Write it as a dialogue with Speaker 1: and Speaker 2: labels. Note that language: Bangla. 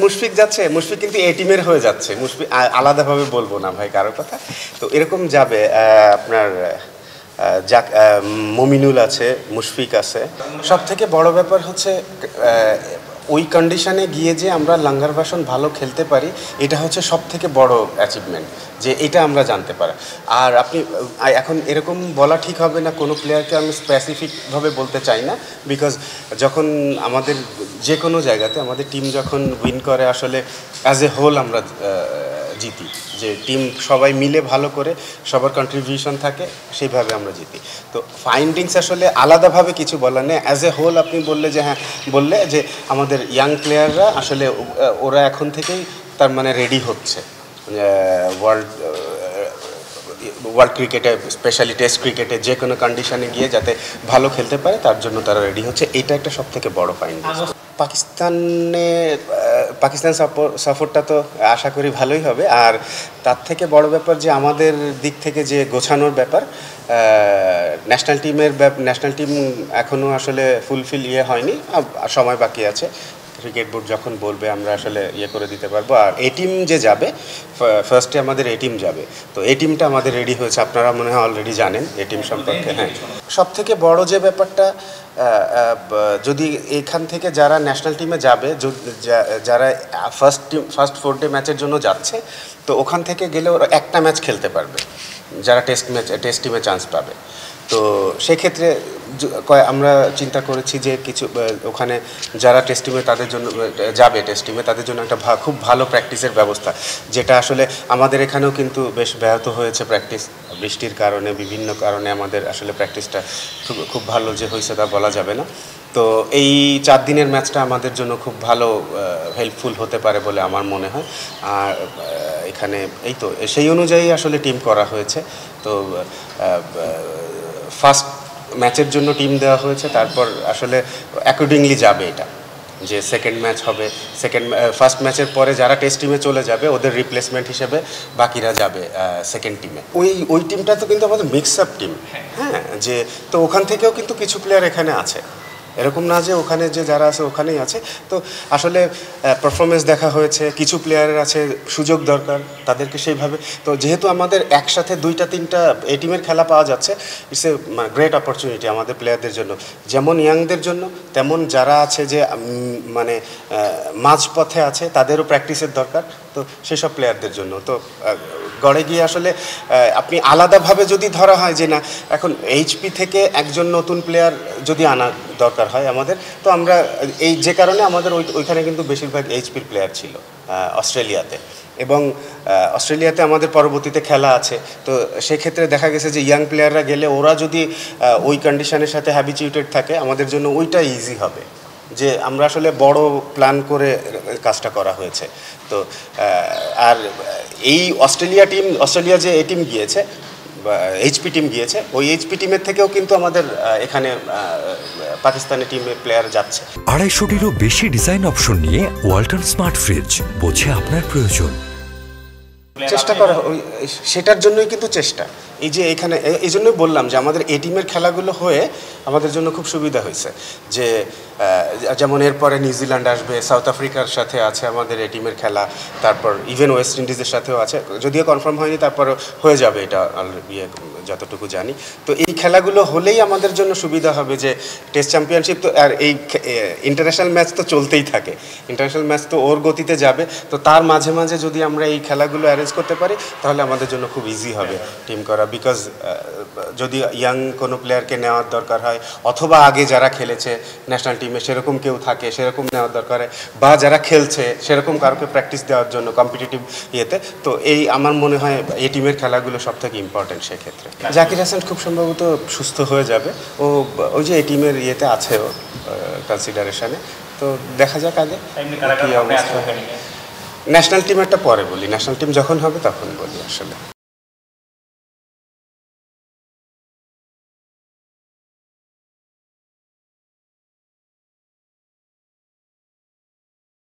Speaker 1: মুশফিক যাচ্ছে, মুশফিক কিন্তু এ টিমের হয়ে যাচ্ছে, মুশফিক আলাদাভাবে বলবো না ভাই কারোর কথা। তো এরকম যাবে আপনার যাক, মমিনুল আছে, মুশফিক আছে। সব থেকে বড় ব্যাপার হচ্ছে ওই কন্ডিশনে গিয়ে যে আমরা লাঙ্গার ভাষণ ভালো খেলতে পারি, এটা হচ্ছে সব থেকে বড় অ্যাচিভমেন্ট, যে এটা আমরা জানতে পারি। আর আপনি এখন এরকম বলা ঠিক হবে না, কোনো প্লেয়ারকে আমি স্পেসিফিকভাবে বলতে চাই না, বিকজ যখন আমাদের যে কোনো জায়গাতে আমাদের টিম যখন উইন করে আসলে অ্যাজ এ হোল আমরা জিতি, যে টিম সবাই মিলে ভালো করে সবার কন্ট্রিবিউশন থাকে, সেইভাবে আমরা জিতি। তো ফাইন্ডিংস আসলে আলাদাভাবে কিছু বলার নেই, অ্যাজ এ হোল আপনি বললে যে হ্যাঁ, বললে যে আমাদের ইয়াং প্লেয়াররা আসলে ওরা এখন থেকেই তার মানে রেডি হচ্ছে ওয়ার্ল্ড ক্রিকেটে, স্পেশালি টেস্ট ক্রিকেটে যে কোনো কন্ডিশনে গিয়ে যাতে ভালো খেলতে পারে তার জন্য তারা রেডি হচ্ছে। এটা একটা সবথেকে বড় ফাইন্ডিংস। পাকিস্তান সফরটা তো আশা করি ভালোই হবে। আর তার থেকে বড় ব্যাপার যে আমাদের দিক থেকে যে গোছানোর ব্যাপার, ন্যাশনাল টিম এখনও আসলে ফুলফিল হয়নি, সময় বাকি আছে। ক্রিকেট বোর্ড যখন বলবে আমরা আসলে করে দিতে পারবো। আর এই টিম যে যাবে, ফার্স্টে আমাদের এই টিম যাবে, তো এই টিমটা আমাদের রেডি হয়েছে, আপনারা মনে হয় অলরেডি জানেন এই টিম সম্পর্কে। হ্যাঁ, সব থেকে বড় যে ব্যাপারটা, যদি এখান থেকে যারা ন্যাশনাল টিমে যাবে, যারা ফার্স্ট 4 ডে ম্যাচের জন্য যাচ্ছে, তো ওখান থেকে গেলে ওরা একটা ম্যাচ খেলতে পারবে, যারা টেস্ট টিমে চান্স পাবে। তো সেক্ষেত্রে আমরা চিন্তা করেছি যে কিছু ওখানে যারা টেস্ট টিমে তাদের জন্য যাবে, টেস্ট টিমে তাদের জন্য একটা খুব ভালো প্র্যাকটিসের ব্যবস্থা, যেটা আসলে আমাদের এখানেও কিন্তু বেশ ব্যাহত হয়েছে প্র্যাকটিস, বৃষ্টির কারণে, বিভিন্ন কারণে আমাদের আসলে প্র্যাকটিসটা খুব ভালো যে হয়েছে তা বলা যাবে না। তো এই 4 দিনের ম্যাচটা আমাদের জন্য খুব ভালো হেল্পফুল হতে পারে বলে আমার মনে হয়। আর এখানে এই তো সেই অনুযায়ী আসলে টিম করা হয়েছে। তো ফার্স্ট ম্যাচের জন্য টিম দেওয়া হয়েছে, তারপর আসলে অ্যাকর্ডিংলি যাবে এটা, যে সেকেন্ড ম্যাচ হবে, ফার্স্ট ম্যাচের পরে যারা টেস্ট টিমে চলে যাবে ওদের রিপ্লেসমেন্ট হিসেবে বাকিরা যাবে সেকেন্ড টিমে। ওই টিমটা তো কিন্তু আমাদের মিক্স আপ টিম। হ্যাঁ, যে তো ওখান থেকেও কিন্তু কিছু প্লেয়ার এখানে আছে, এরকম না যে ওখানে যে যারা আছে ওখানেই আছে। তো আসলে পারফরমেন্স দেখা হয়েছে, কিছু প্লেয়ারের আছে সুযোগ দরকার তাদেরকে সেইভাবে। তো যেহেতু আমাদের একসাথে 2-3টা এই টিমের খেলা পাওয়া যাচ্ছে, ইটস এ গ্রেট অপরচুনিটি আমাদের প্লেয়ারদের জন্য, যেমন ইয়াংদের জন্য, তেমন যারা আছে যে মানে মাঝপথে আছে তাদেরও প্র্যাকটিসের দরকার, তো সেসব প্লেয়ারদের জন্য। তো গড়ে গিয়ে আসলে আপনি আলাদাভাবে যদি ধরা হয় যে না, এখন এইচপি থেকে একজন নতুন প্লেয়ার যদি আনা দরকার হয় আমাদের, তো আমরা যে কারণে আমাদের ওইখানে কিন্তু বেশিরভাগ এইচপির প্লেয়ার ছিল অস্ট্রেলিয়াতে, এবং অস্ট্রেলিয়াতে আমাদের পরবর্তীতে খেলা আছে। তো সেক্ষেত্রে দেখা গেছে যে ইয়াং প্লেয়াররা গেলে ওরা যদি ওই কন্ডিশনের সাথে হ্যাবিচুয়েটেড থাকে, আমাদের জন্য ওইটা ইজি হবে, যে আমরা আসলে বড় প্ল্যান করে কাজটা করা হয়েছে। তো আর এই অস্ট্রেলিয়া যে এই টিম গিয়েছে, এইচপি টিম গিয়েছে, ওই এইচপি টিমের থেকেও কিন্তু আমাদের এখানে পাকিস্তানি টিমের প্লেয়ার যাচ্ছে।
Speaker 2: 250-টিরও বেশি ডিজাইন অপশন নিয়ে ওয়ালটন স্মার্ট ফ্রিজ, বোঝে আপনার প্রয়োজন।
Speaker 1: চেষ্টা করা, সেটার জন্যই কিন্তু চেষ্টা। এই যে এখানে এই জন্যই বললাম যে আমাদের এই টিমের খেলাগুলো হয়ে আমাদের জন্য খুব সুবিধা হয়েছে, যে যেমন এরপরে নিউজিল্যান্ড আসবে, সাউথ আফ্রিকার সাথে আছে আমাদের এই টিমের খেলা, তারপর ইভেন ওয়েস্ট ইন্ডিজের সাথেও আছে, যদিও কনফার্ম হয়নি, তারপর হয়ে যাবে এটা যতটুকু জানি। তো এই খেলাগুলো হলেই আমাদের জন্য সুবিধা হবে, যে টেস্ট চ্যাম্পিয়নশিপ তো আর এই ইন্টারন্যাশনাল ম্যাচ তো চলতেই থাকে, ইন্টারন্যাশনাল ম্যাচ তো ওর গতিতে যাবে। তো তার মাঝে মাঝে যদি আমরা এই খেলাগুলো অ্যারেঞ্জ করতে পারি, তাহলে আমাদের জন্য খুব ইজি হবে টিম করা। বিকজ যদি ইয়াং কোনো প্লেয়ারকে নেওয়ার দরকার হয়, অথবা আগে যারা খেলেছে ন্যাশনাল টিমে সেরকম কেউ থাকে, সেরকম নেওয়ার দরকার হয়, বা যারা খেলছে সেরকম কারোকে প্র্যাকটিস দেওয়ার জন্য কম্পিটিটিভ তো এই আমার মনে হয় এই টিমের খেলাগুলো সব থেকে ইম্পর্টেন্ট। সেক্ষেত্রে জাকির হাসান খুব সম্ভবত সুস্থ হয়ে যাবে, ওই যে এই টিমের আছে ও কনসিডারেশনে। তো দেখা যাক আগে কি অবস্থা। ন্যাশনাল টিমেরটা পরে বলি, ন্যাশনাল টিম যখন হবে তখন বলি আসলে।